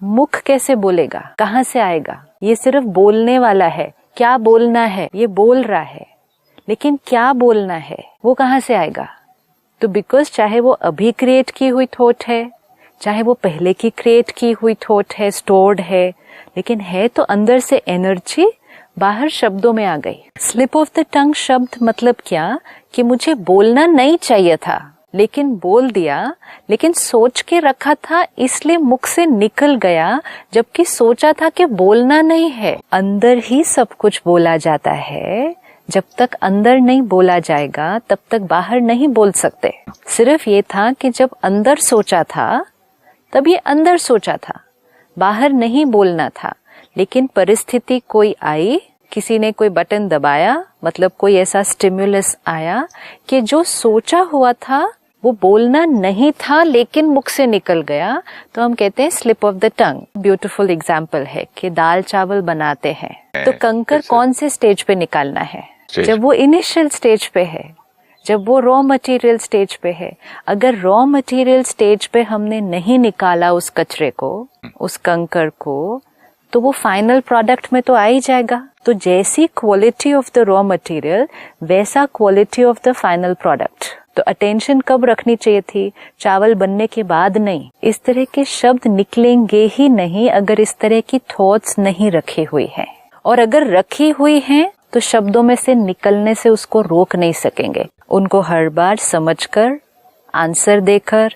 मुख कैसे बोलेगा, कहाँ से आएगा? ये सिर्फ बोलने वाला है, क्या बोलना है ये बोल रहा है, लेकिन क्या बोलना है वो कहाँ से आएगा? तो बिकॉज चाहे वो अभी क्रिएट की हुई थॉट है, चाहे वो पहले की क्रिएट की हुई थॉट है, स्टोर्ड है, लेकिन है तो अंदर से एनर्जी, बाहर शब्दों में आ गई। स्लिप ऑफ द टंग शब्द मतलब क्या कि मुझे बोलना नहीं चाहिए था लेकिन बोल दिया, लेकिन सोच के रखा था इसलिए मुख से निकल गया, जबकि सोचा था कि बोलना नहीं है। अंदर ही सब कुछ बोला जाता है, जब तक अंदर नहीं बोला जाएगा तब तक बाहर नहीं बोल सकते। सिर्फ ये था कि जब अंदर सोचा था तब ये अंदर सोचा था, बाहर नहीं बोलना था। लेकिन परिस्थिति कोई आई, किसी ने कोई बटन दबाया, मतलब कोई ऐसा स्टिम्युलस आया कि जो सोचा हुआ था वो बोलना नहीं था लेकिन मुख से निकल गया, तो हम कहते हैं slip of the tongue. Beautiful example है कि दाल चावल बनाते हैं तो कंकर कौन से स्टेज पे निकालना है? जब वो इनिशियल स्टेज पे है, जब वो रॉ मटेरियल स्टेज पे है। अगर रॉ मटेरियल स्टेज पे हमने नहीं निकाला उस कचरे को, उस कंकर को, तो वो फाइनल प्रोडक्ट में तो आ ही जाएगा। तो जैसी quality of the raw material वैसा quality of the final product. तो अटेंशन कब रखनी चाहिए थी? चावल बनने के बाद नहीं। इस तरह के शब्द निकलेंगे ही नहीं अगर इस तरह की थॉट्स नहीं रखी हुई है, और अगर रखी हुई हैं तो शब्दों में से निकलने से उसको रोक नहीं सकेंगे। उनको हर बार समझकर, आंसर देकर,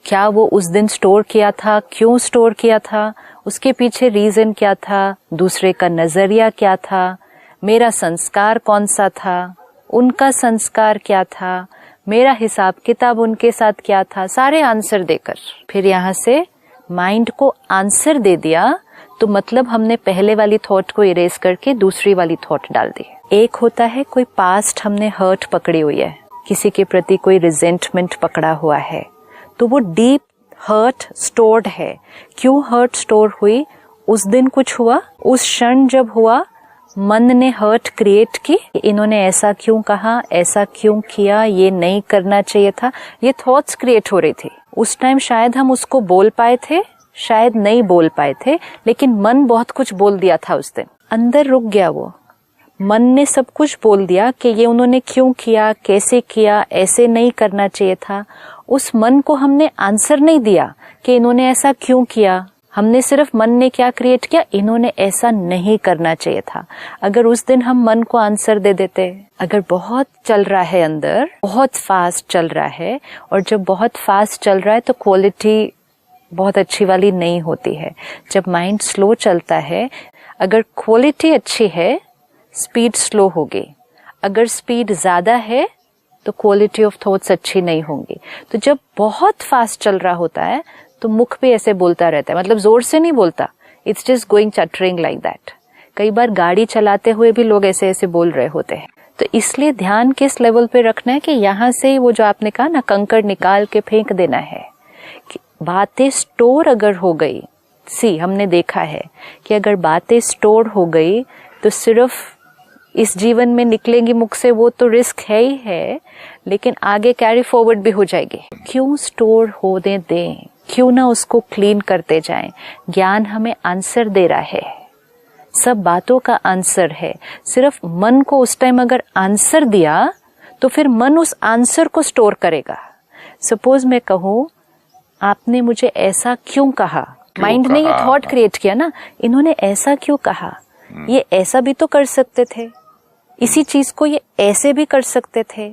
क्या वो उस दिन स्टोर किया था, क्यों स्टोर किया था, उसके पीछे रीजन क्या था, दूसरे का नजरिया क्या था, मेरा संस्कार कौन सा था, उनका संस्कार क्या था, मेरा हिसाब किताब उनके साथ क्या था, सारे आंसर देकर फिर यहाँ से माइंड को आंसर दे दिया, तो मतलब हमने पहले वाली थॉट को इरेज करके दूसरी वाली थॉट डाल दी। एक होता है कोई पास्ट हमने हर्ट पकड़ी हुई है, किसी के प्रति कोई रिजेंटमेंट पकड़ा हुआ है, तो वो डीप हर्ट स्टोर्ड है। क्यों हर्ट स्टोर हुई? उस दिन कुछ हुआ, उस क्षण जब हुआ मन ने हर्ट क्रिएट की, इन्होंने ऐसा क्यों कहा, ऐसा क्यों किया, ये नहीं करना चाहिए था, ये थॉट्स क्रिएट हो रही थी। उस टाइम शायद हम उसको बोल पाए थे, शायद नहीं बोल पाए थे, लेकिन मन बहुत कुछ बोल दिया था उस दिन। अंदर रुक गया वो, मन ने सब कुछ बोल दिया कि ये उन्होंने क्यों किया, कैसे किया, ऐसे नहीं करना चाहिए था। उस मन को हमने आंसर नहीं दिया कि इन्होंने ऐसा क्यों किया, हमने सिर्फ मन ने क्या क्रिएट किया, इन्होंने ऐसा नहीं करना चाहिए था। अगर उस दिन हम मन को आंसर दे देते, अगर बहुत चल रहा है अंदर, बहुत फास्ट चल रहा है, और जब बहुत फास्ट चल रहा है तो क्वालिटी बहुत अच्छी वाली नहीं होती है। जब माइंड स्लो चलता है, अगर क्वालिटी अच्छी है स्पीड स्लो होगी, अगर स्पीड ज्यादा है तो क्वालिटी ऑफ थॉट्स अच्छी नहीं होंगी। तो जब बहुत फास्ट चल रहा होता है तो मुख भी ऐसे बोलता रहता है, मतलब जोर से नहीं बोलता, it's just going chattering like that. कई बार गाड़ी चलाते हुए भी लोग ऐसे ऐसे बोल रहे होते हैं। तो इसलिए ध्यान किस लेवल पे रखना है कि यहाँ से वो जो आपने कहा ना, कंकड़ निकाल के फेंक देना है। बातें स्टोर अगर हो गई, हमने देखा है कि अगर बातें स्टोर हो गई तो सिर्फ इस जीवन में निकलेंगी मुख से, वो तो रिस्क है ही है, लेकिन आगे कैरी फॉरवर्ड भी हो जाएगी। क्यों स्टोर होने दें, क्यों ना उसको क्लीन करते जाएं। ज्ञान हमें आंसर दे रहा है, सब बातों का आंसर है। सिर्फ मन को उस टाइम अगर आंसर दिया तो फिर मन उस आंसर को स्टोर करेगा। सपोज मैं कहूँ, आपने मुझे ऐसा क्यों कहा, माइंड ने ये थॉट क्रिएट किया ना, इन्होंने ऐसा क्यों कहा, ये ऐसा भी तो कर सकते थे, इसी चीज को ये ऐसे भी कर सकते थे,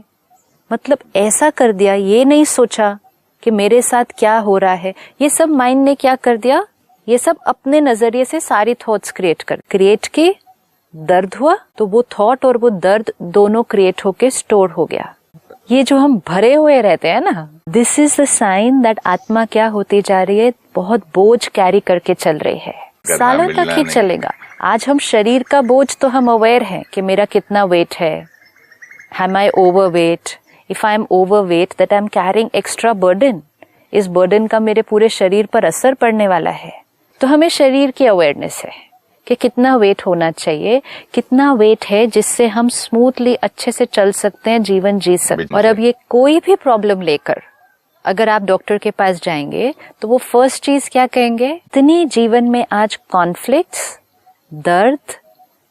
मतलब ऐसा कर दिया, ये नहीं सोचा कि मेरे साथ क्या हो रहा है। ये सब माइंड ने क्या कर दिया, ये सब अपने नजरिए से सारी थॉट्स क्रिएट की, दर्द हुआ तो वो थॉट और वो दर्द दोनों क्रिएट होके स्टोर हो गया। ये जो हम भरे हुए रहते हैं ना, this is the sign that आत्मा क्या होती जा रही है, बहुत बोझ कैरी करके चल रही है, सालों तक ही चलेगा। आज हम शरीर का बोझ तो हम अवेयर हैं कि मेरा कितना वेट है, am I overweight? If I am overweight, that I am carrying extra burden. इस बर्डन का मेरे पूरे शरीर पर असर पड़ने वाला है। तो हमें शरीर की अवेयरनेस है कि कितना वेट होना चाहिए, कितना वेट है जिससे हम स्मूथली अच्छे से चल सकते हैं, जीवन जी सकते हैं। और अब ये कोई भी प्रॉब्लम लेकर अगर आप डॉक्टर के पास जाएंगे तो वो फर्स्ट चीज क्या कहेंगे, इतनी जीवन में आज कॉन्फ्लिक्ट्स, दर्द,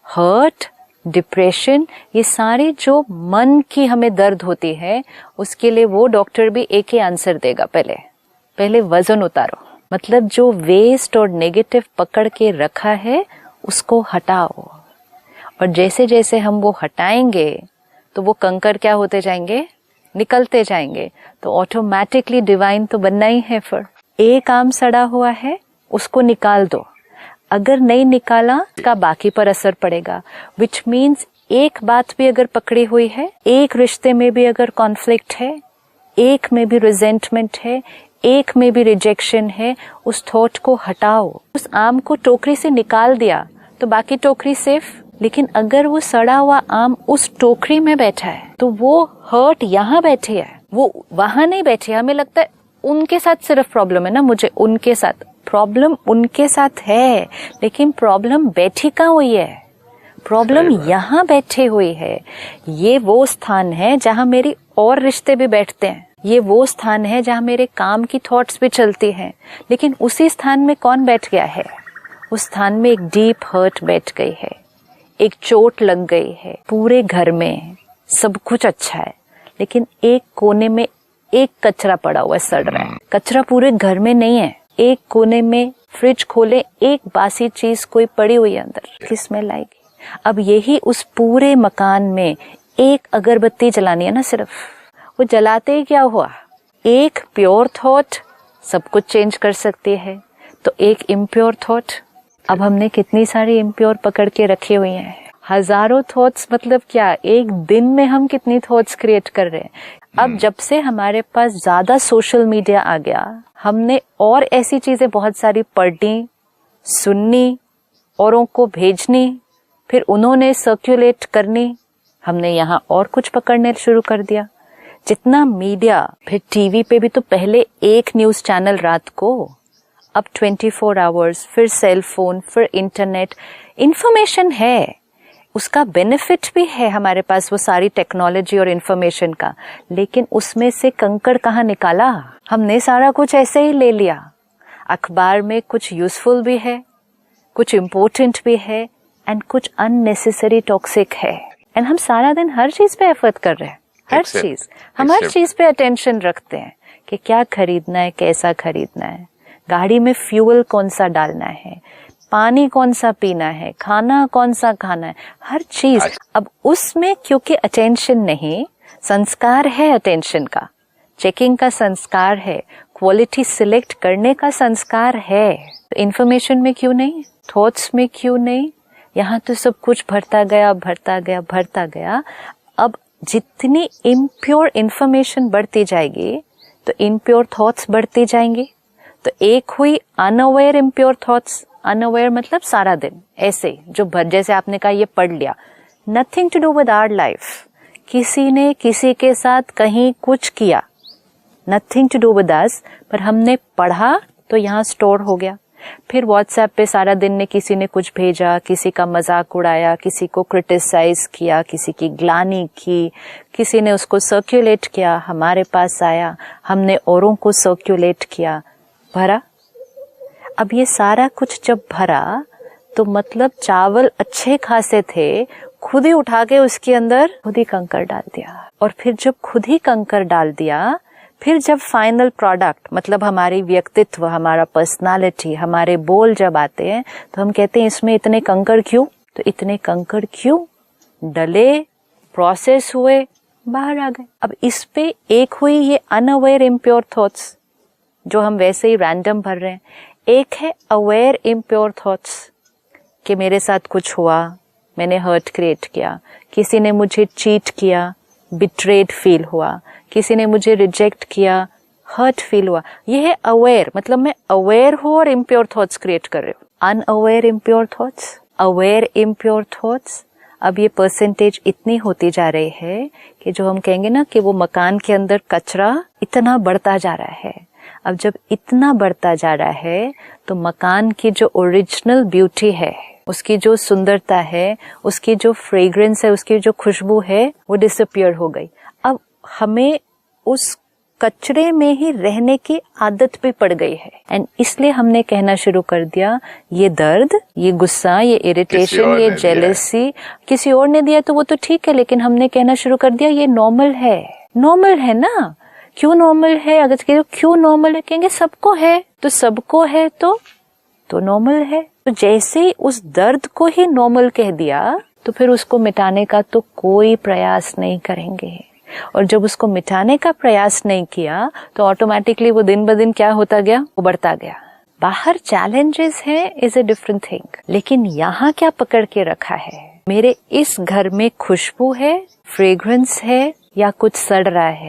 हर्ट, डिप्रेशन, ये सारी जो मन की हमें दर्द होती है, उसके लिए वो डॉक्टर भी एक ही आंसर देगा, पहले वजन उतारो, मतलब जो वेस्ट और नेगेटिव पकड़ के रखा है उसको हटाओ। और जैसे जैसे हम वो हटाएंगे तो वो कंकर क्या होते जाएंगे, निकलते जाएंगे। तो ऑटोमेटिकली डिवाइन तो बनना ही है। फिर एक आम सड़ा हुआ है, उसको निकाल दो, अगर नहीं निकाला का बाकी पर असर पड़ेगा। विच मीन्स एक बात भी अगर पकड़ी हुई है, एक रिश्ते में भी अगर कॉन्फ्लिक्ट है, एक में भी रिजेंटमेंट है, एक में भी रिजेक्शन है, उस थॉट को हटाओ। उस आम को टोकरी से निकाल दिया तो बाकी टोकरी सेफ। लेकिन अगर वो सड़ा हुआ आम उस टोकरी में बैठा है तो वो हर्ट यहाँ बैठी है, वो वहां नहीं बैठी है। हमें लगता है उनके साथ सिर्फ प्रॉब्लम है ना, मुझे उनके साथ प्रॉब्लम, उनके साथ है, लेकिन प्रॉब्लम बैठी कहाँ हुई है, प्रॉब्लम यहाँ बैठी हुई है। ये वो स्थान है जहाँ मेरी और रिश्ते भी बैठते हैं, ये वो स्थान है जहाँ मेरे काम की थॉट्स भी चलती हैं। लेकिन उसी स्थान में कौन बैठ गया है, उस स्थान में एक डीप हर्ट बैठ गई है, एक चोट लग गई है। पूरे घर में सब कुछ अच्छा है, लेकिन एक कोने में एक कचरा पड़ा हुआ सड़ रहा है। कचरा पूरे घर में नहीं है, एक कोने में फ्रिज खोले, एक बासी चीज कोई पड़ी हुई है अंदर, की स्मेल आएगी। अब यही उस पूरे मकान में एक अगरबत्ती जलानी है ना, सिर्फ वो जलाते ही क्या हुआ, एक प्योर थॉट सब कुछ चेंज कर सकती है, तो एक इम्प्योर थॉट। अब हमने कितनी सारी इम्प्योर पकड़ के रखे हुए हैं, हजारों थॉट्स, मतलब क्या एक दिन में हम कितनी थॉट्स क्रिएट कर रहे हैं। अब जब से हमारे पास ज्यादा सोशल मीडिया आ गया, हमने और ऐसी चीजें बहुत सारी पढ़नी, सुननी, औरों को भेजनी, फिर उन्होंने सर्कुलेट करनी, हमने यहाँ और कुछ पकड़ने शुरू कर दिया। जितना मीडिया, फिर टीवी पे भी तो पहले एक न्यूज चैनल रात को, अब 24 आवर्स, फिर सेल फोन, फिर इंटरनेट। इंफॉर्मेशन है, उसका बेनिफिट भी है हमारे पास, वो सारी टेक्नोलॉजी और इंफॉर्मेशन का, लेकिन उसमें से कंकड़ कहाँ निकाला, हमने सारा कुछ ऐसे ही ले लिया। अखबार में कुछ यूजफुल भी है, कुछ इम्पोर्टेंट भी है, एंड कुछ अननेसेसरी टॉक्सिक है। एंड हम सारा दिन हर चीज पे एफर्ट कर रहे हैं, हर चीज, हम हर चीज पे अटेंशन रखते हैं कि क्या खरीदना है, कैसा खरीदना है, गाड़ी में फ्यूल कौन सा डालना है, पानी कौन सा पीना है, खाना कौन सा खाना है, हर चीज। अब उसमें क्योंकि अटेंशन नहीं, संस्कार है अटेंशन का, चेकिंग का संस्कार है, क्वालिटी सिलेक्ट करने का संस्कार है, तो इंफॉर्मेशन में क्यों नहीं, थॉट्स में क्यों नहीं। यहाँ तो सब कुछ भरता गया, भरता गया, भरता गया। अब जितनी इम्प्योर इंफॉर्मेशन बढ़ती जाएगी तो इम्प्योर थॉट्स बढ़ती जाएंगी। तो एक हुई अनअवेयर इम्प्योर थॉट्स, अनअवेयर मतलब सारा दिन ऐसे जो जैसे आपने कहा ये पढ़ लिया, nothing to do with our life, किसी ने किसी के साथ कहीं कुछ किया, nothing to do with us, पर हमने पढ़ा तो यहाँ स्टोर हो गया। फिर व्हाट्सएप पे सारा दिन ने किसी ने कुछ भेजा, किसी का मजाक उड़ाया, किसी को क्रिटिसाइज किया, किसी की ग्लानि की, किसी ने उसको सर्कुलेट किया, हमारे पास आया, हमने औरों को सर्कुलेट किया, भरा। अब ये सारा कुछ जब भरा तो मतलब चावल अच्छे खासे थे, खुद ही उठा के उसके अंदर खुद ही कंकर डाल दिया। और फिर जब खुद ही कंकर डाल दिया, फिर जब फाइनल प्रोडक्ट मतलब हमारी व्यक्तित्व, हमारा पर्सनालिटी, हमारे बोल जब आते हैं तो हम कहते हैं इसमें इतने कंकर क्यों, तो इतने कंकर क्यों डले, प्रोसेस हुए, बाहर आ गए। अब इस पे एक हुई ये अनअवेयर इम्प्योर थॉट्स जो हम वैसे ही रैंडम भर रहे हैं, एक है अवेयर इम्प्योर थॉट्स कि मेरे साथ कुछ हुआ, मैंने हर्ट क्रिएट किया, किसी ने मुझे चीट किया, बिट्रेड फील हुआ, किसी ने मुझे रिजेक्ट किया, हर्ट फील हुआ। ये है अवेयर, मतलब मैं अवेयर हूं और इम्प्योर थॉट्स क्रिएट कर रहे हो। Unaware impure thoughts, aware impure thoughts. अब ये परसेंटेज इतनी होती जा रही है कि जो हम कहेंगे ना कि वो मकान के अंदर कचरा इतना बढ़ता जा रहा है। अब जब इतना बढ़ता जा रहा है तो मकान की जो ओरिजिनल ब्यूटी है, उसकी जो सुंदरता है, उसकी जो फ्रेग्रेंस है, उसकी जो खुशबू है, वो डिसअपियर हो गई। अब हमें उस कचरे में ही रहने की आदत भी पड़ गई है। एंड इसलिए हमने कहना शुरू कर दिया ये दर्द, ये गुस्सा, ये इरिटेशन, ये जेलसी किसी और ने दिया तो वो तो ठीक है, लेकिन हमने कहना शुरू कर दिया ये नॉर्मल है। नॉर्मल है ना? क्यों नॉर्मल है? अगर कहो क्यों नॉर्मल है, कहेंगे सबको है, तो सबको है तो नॉर्मल है। तो जैसे ही उस दर्द को ही नॉर्मल कह दिया तो फिर उसको मिटाने का तो कोई प्रयास नहीं करेंगे। और जब उसको मिटाने का प्रयास नहीं किया तो ऑटोमेटिकली वो दिन ब दिन क्या होता गया, उबरता गया। बाहर चैलेंजेस है इज अ डिफरेंट थिंग, लेकिन यहाँ क्या पकड़ के रखा है? मेरे इस घर में खुशबू है, फ्रेग्रेंस है या कुछ सड़ रहा है?